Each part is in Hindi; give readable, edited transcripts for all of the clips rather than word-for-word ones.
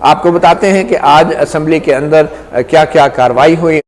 आपको बताते हैं कि आज असेंबली के अंदर क्या क्या कार्रवाई हुई।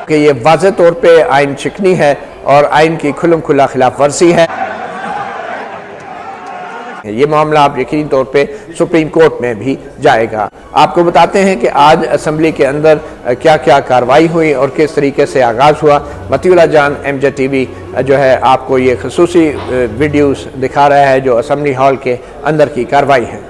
कि ये वाज़ेह तौर पे आइन शिकनी है और आइन की खुल्लम खुल्ला खिलाफ वर्जी है। ये मामला आप यकीनी तौर पे सुप्रीम कोर्ट में भी जाएगा। आपको बताते हैं कि आज असेंबली के अंदर क्या क्या कार्रवाई हुई और किस तरीके से आगाज़ हुआ। मतीउल्लाह जान एमजे टीवी जो है आपको ये खसूसी वीडियोस दिखा रहा है जो असेंबली हॉल के अंदर की कार्रवाई है।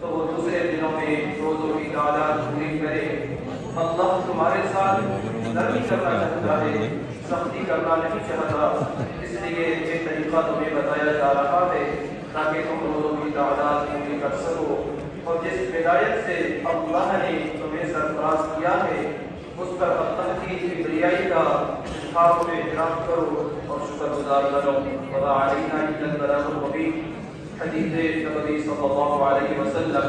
तो वो दूसरे दिनों में रोजों की तादाद पूरी करे। अल्लाह तुम्हारे साथ नरमी करना चाहता है, सख्ती करना नहीं चाहता। इसलिए ये तरीका तुम्हें बताया जा रहा है ताकि तुम रोजों की तादाद पूरी कर सको। और जिस हिदायत से अल्लाह ने तुम्हें सरफराज किया है उस पर अल्लाह की किबरियाई का इज़हार में इकराम करो और शुक्रगुजार बनो। वला अलैना इल्लल बलागुल मुबीन। हदीस नबवी सल्लल्लाहु अलैहि वसल्लम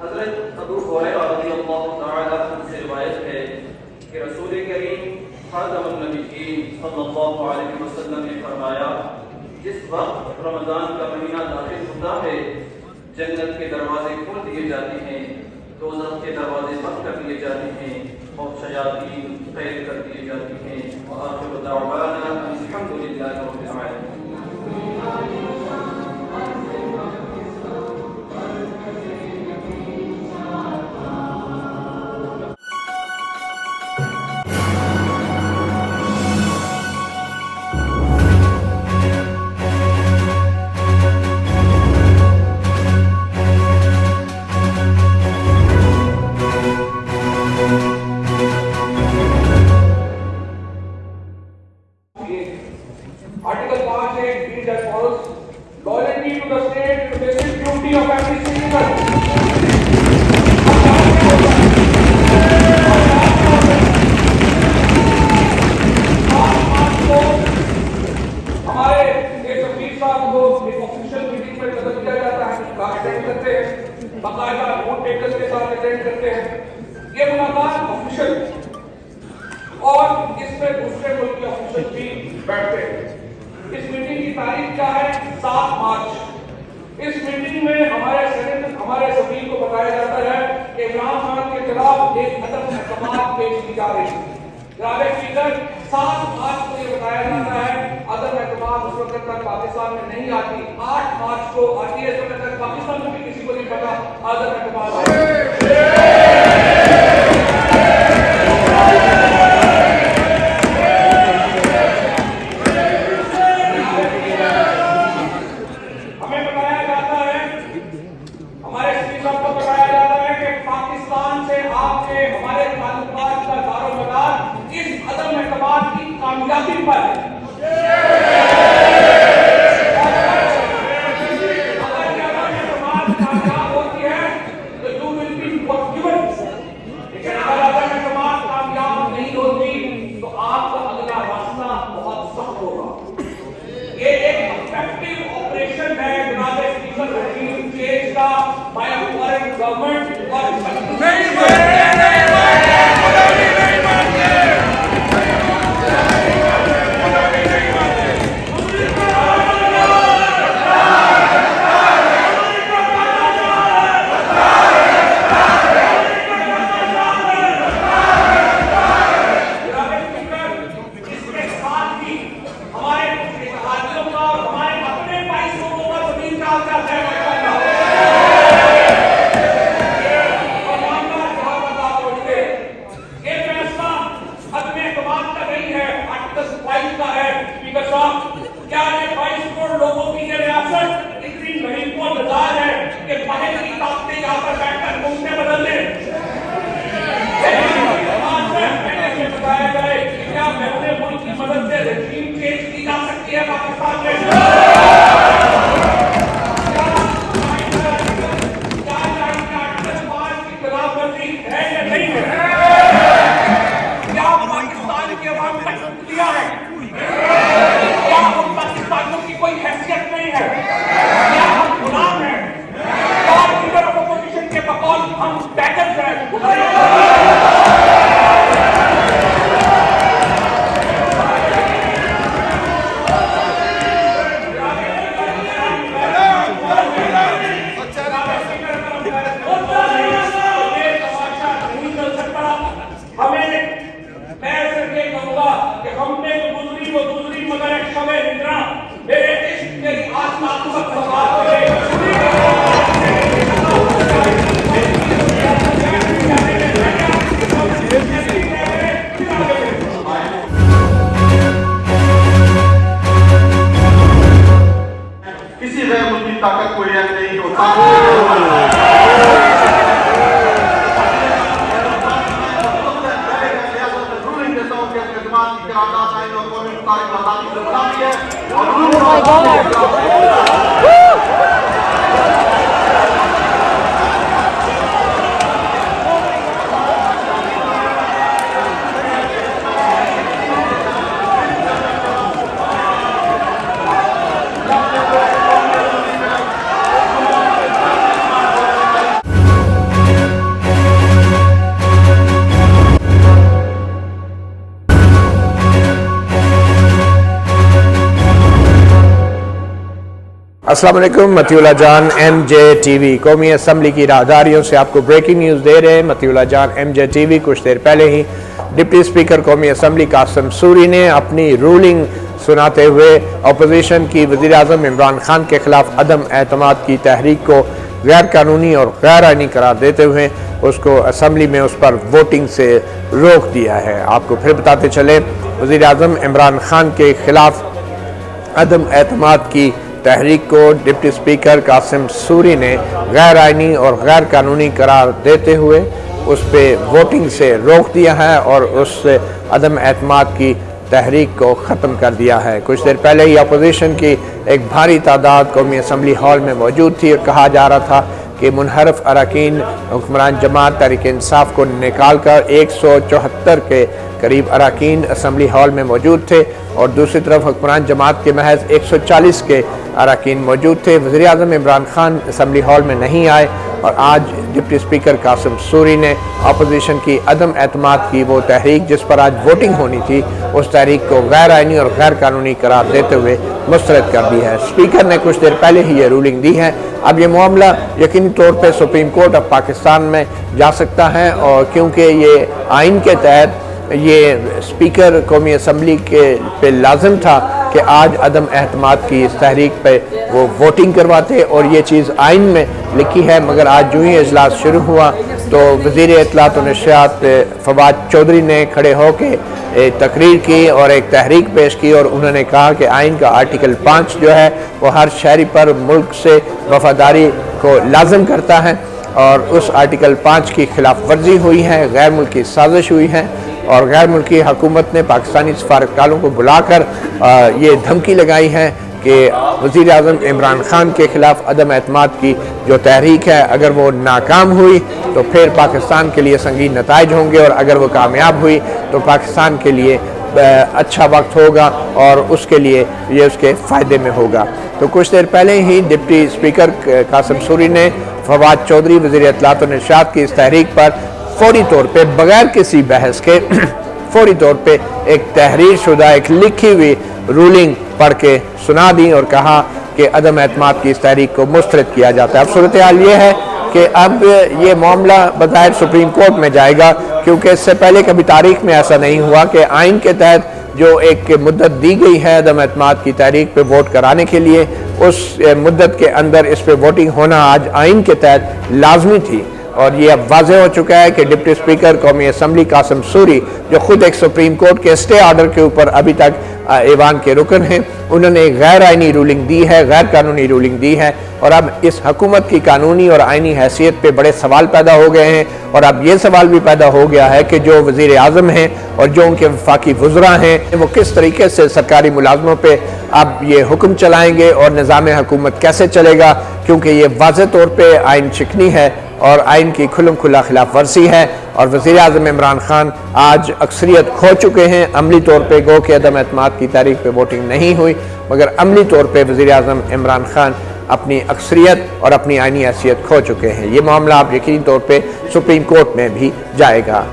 हज़रत अबू हुरैरा रज़ियल्लाहु तआला अन्हु से रिवायत है कि रसूल करीम खातमुन नबिय्यीन सल्लल्लाहु अलैहि वसल्लम ने फरमाया, जिस वक्त रमजान का महीना दाखिल होता है जन्नत के दरवाजे खोल दिए जाते हैं, दोज़ख के दरवाजे बंद कर दिए जाते हैं और शयातीन कैद कर दिए जाते हैं। व आखिरु दाअवाना अल्हम्दुलिल्लाहि रब्बिल आलमीन। Article 5 reads as follows: Loyalty to the state is the basic duty of every citizen. हमारे 120 साल को एक ऑफिशियल मीटिंग में कदम किया जाता है, अटेंड करते हैं, बाकायदा वोट टेकर्स के साथ अटेंड करते हैं। ये मुलाकात ऑफिशियल और इसमें दूसरे मुल्क के ऑफिशियल भी बैठते हैं। इस मीटिंग की तारीख क्या है? 7 मार्च। इस मीटिंग में हमारे सभी को बताया जाता है कि इमरान खान के खिलाफ एक अदम महकमात पेश की जा रही है। जनाबे स्पीकर, 7 मार्च को ये बताया जाता है अदम महकमात उस वक्त तक पाकिस्तान में नहीं आती। 8 मार्च को आती है, इस वक्त तक पाकिस्तान में भी किसी को नहीं पता अदम महकमात कामयाबी पर अगर कामयाब होती है तो यू विल बी फॉरगिवन। लेकिन अगर कामयाब नहीं होती तो आपका अगला रास्ता बहुत सख्त होगा। ये एक इफेक्टिव ऑपरेशन है जनाब स्पीकर रहीम चेंज का बाय अ फॉरेन गवर्नमेंट और नहीं है या नहीं है? क्या पाकिस्तान के अवाम का हक दिया है? क्या हम पाकिस्तानियों की कोई हैसियत नहीं है? क्या हम गुलाम हैं? क्या लीडर ऑफ अपोजिशन के बकौल हम बैगर्स हैं? किसी गैर मुल्की ताकत को रिएक्ट नहीं होता। अस्सलाम वालेकुम, मतीउल्लाह जान MJTV कौमी असम्बली की राहदारियों से आपको ब्रेकिंग न्यूज़ दे रहे हैं। मतीउल्लाह जान MJTV कुछ देर पहले ही डिप्टी स्पीकर कौमी असम्बली कासिम सूरी ने अपनी रूलिंग सुनाते हुए अपोजिशन की वज़ीर आज़म इमरान खान के खिलाफ अदम एतमाद की तहरीक को गैर कानूनी और गैर आइनी करार देते हुए उसको असम्बली में उस पर वोटिंग से रोक दिया है। आपको फिर बताते चले, वज़ीर आज़म इमरान खान के खिलाफ अदम एतमाद की तहरीक को डिप्टी स्पीकर कासिम सूरी ने गैर आइनी और गैर कानूनी करार देते हुए उस पर वोटिंग से रोक दिया है और उस अदम एतमाद की तहरीक को ख़त्म कर दिया है। कुछ देर पहले ही अपोजिशन की एक भारी तादाद कौमी असम्बली हॉल में मौजूद थी और कहा जा रहा था कि मुनहरफ अरकान हुक्मरान जमात तहरीक इंसाफ को निकाल कर 174 के करीब अरकान असम्बली हॉल में मौजूद थे और दूसरी तरफ हुक्मरान जमात के महज 140 के अरकान मौजूद थे। वज़ीर आज़म इमरान खान असम्बली हॉल में नहीं आए और आज डिप्टी स्पीकर कासिम सूरी ने अपोजिशन की अदम एतमाद की वो तहरीक जिस पर आज वोटिंग होनी थी उस तहरीक को गैर आइनी और गैर कानूनी करार देते हुए मुस्तरद कर दी है। स्पीकर ने कुछ देर पहले ही ये रूलिंग दी है। अब ये मामला यकीनी तौर पर सुप्रीम कोर्ट ऑफ पाकिस्तान में जा सकता है और क्योंकि ये आइन के तहत ये स्पीकर कौमी असम्बली के पे लाजम था कि आज अदम एतमाद की इस तहरीक पे वो वोटिंग करवाते और ये चीज़ आइन में लिखी है, मगर आज जो ही इजलास शुरू हुआ तो वज़ीर इत्तलात और नशरियात फवाद चौधरी ने खड़े होकर तकरीर की और एक तहरीक पेश की और उन्होंने कहा कि आइन का आर्टिकल 5 जो है वो हर शहरी पर मुल्क से वफादारी को लाजम करता है और उस आर्टिकल 5 की खिलाफ वर्जी हुई है, गैर मुल्की साजिश हुई है और गैर मुल्की हुकूमत ने पाकिस्तानी सफारतकारों को बुलाकर ये धमकी लगाई है कि वज़ीर आज़म इमरान खान के खिलाफ अदम एतमाद की जो तहरीक है अगर वो नाकाम हुई तो फिर पाकिस्तान के लिए संगीन नताइज होंगे और अगर वो कामयाब हुई तो पाकिस्तान के लिए अच्छा वक्त होगा और उसके लिए ये उसके फ़ायदे में होगा। तो कुछ देर पहले ही डिप्टी स्पीकर कासिम सूरी ने फवाद चौधरी वज़ीर इत्तलात और नशरियात की इस तहरीक पर फौरी तौर पे बगैर किसी बहस के फौरी तौर पे एक तहरीर शुदा एक लिखी हुई रूलिंग पढ़ के सुना दी और कहा कि अदम एतमाद की इस तहरीक को मुस्तरद किया जाता है। अब सूरत हाल ये है कि अब ये मामला बज़ाहिर सुप्रीम कोर्ट में जाएगा क्योंकि इससे पहले कभी तारीख में ऐसा नहीं हुआ कि आइन के तहत जो एक मुद्दत दी गई है अदम एतमाद की तहरीक पे वोट कराने के लिए उस मुद्दत के अंदर इस पे वोटिंग होना आज आइन के तहत लाजमी थी और ये अब वाज़ेह हो चुका है कि डिप्टी स्पीकर कौमी असम्बली कासिम सूरी जो खुद एक सुप्रीम कोर्ट के स्टे ऑर्डर के ऊपर अभी तक ऐवान के रुकन हैं, उन्होंने एक गैर आइनी रूलिंग दी है, गैर कानूनी रूलिंग दी है, और अब इस हुकूमत की कानूनी और आइनी हैसियत पे बड़े सवाल पैदा हो गए हैं। और अब ये सवाल भी पैदा हो गया है कि जो वज़ीर आज़म हैं और जो उनके वफाकी वज़रा हैं वो किस तरीके से सरकारी मुलाजमों पे अब ये हुक्म चलाएंगे और निज़ाम हुकूमत कैसे चलेगा, क्योंकि ये वाज़ेह तौर पे आइन शिकनी है और आइन की खुल्म खुला खिलाफ वर्जी है। और वज़ीर आज़म इमरान खान आज अक्सरियत खो चुके हैं। अमली तौर पे गो के अदम एतमाद की तारीख पे वोटिंग नहीं हुई, मगर अमली तौर पे वज़ीर आज़म इमरान खान अपनी अक्सरियत और अपनी आइनी हैसियत खो चुके हैं। ये मामला अब यकीनी तौर पे सुप्रीम कोर्ट में भी जाएगा।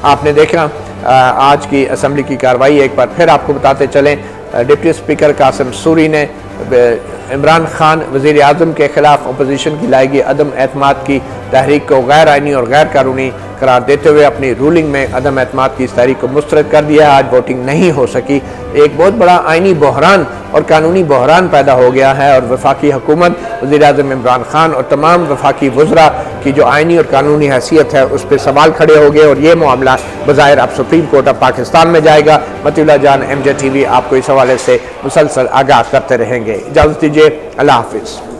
आपने देखा आज की असम्बली की कार्रवाई। एक बार फिर आपको बताते चलें, डिप्टी स्पीकर कासिम सूरी ने इमरान खान वज़ीर आज़म के खिलाफ अपोजिशन की लाई गई अदम एतमाद की तहरीक को गैर आइनी और गैर कानूनी करार देते हुए अपनी रूलिंग में अदम एतमाद की इस तहरीक को मुस्तरद कर दिया है। आज वोटिंग नहीं हो सकी। एक बहुत बड़ा आइनी बहरान और कानूनी बहरान पैदा हो गया है और वफाकी हुकूमत, वज़ीर आज़म इमरान खान और तमाम वफाकी वज़रा की जो आइनी और कानूनी हैसियत है उस पर सवाल खड़े हो गए और ये मामला बज़ाहिर अब सुप्रीम कोर्ट ऑफ पाकिस्तान में जाएगा। मतीउल्लाह जान, MJ TV आपको इस हवाले से मुसलसल आगाह करते रहेंगे। इजाज़त दीजिए, अल्लाह हाफिज़।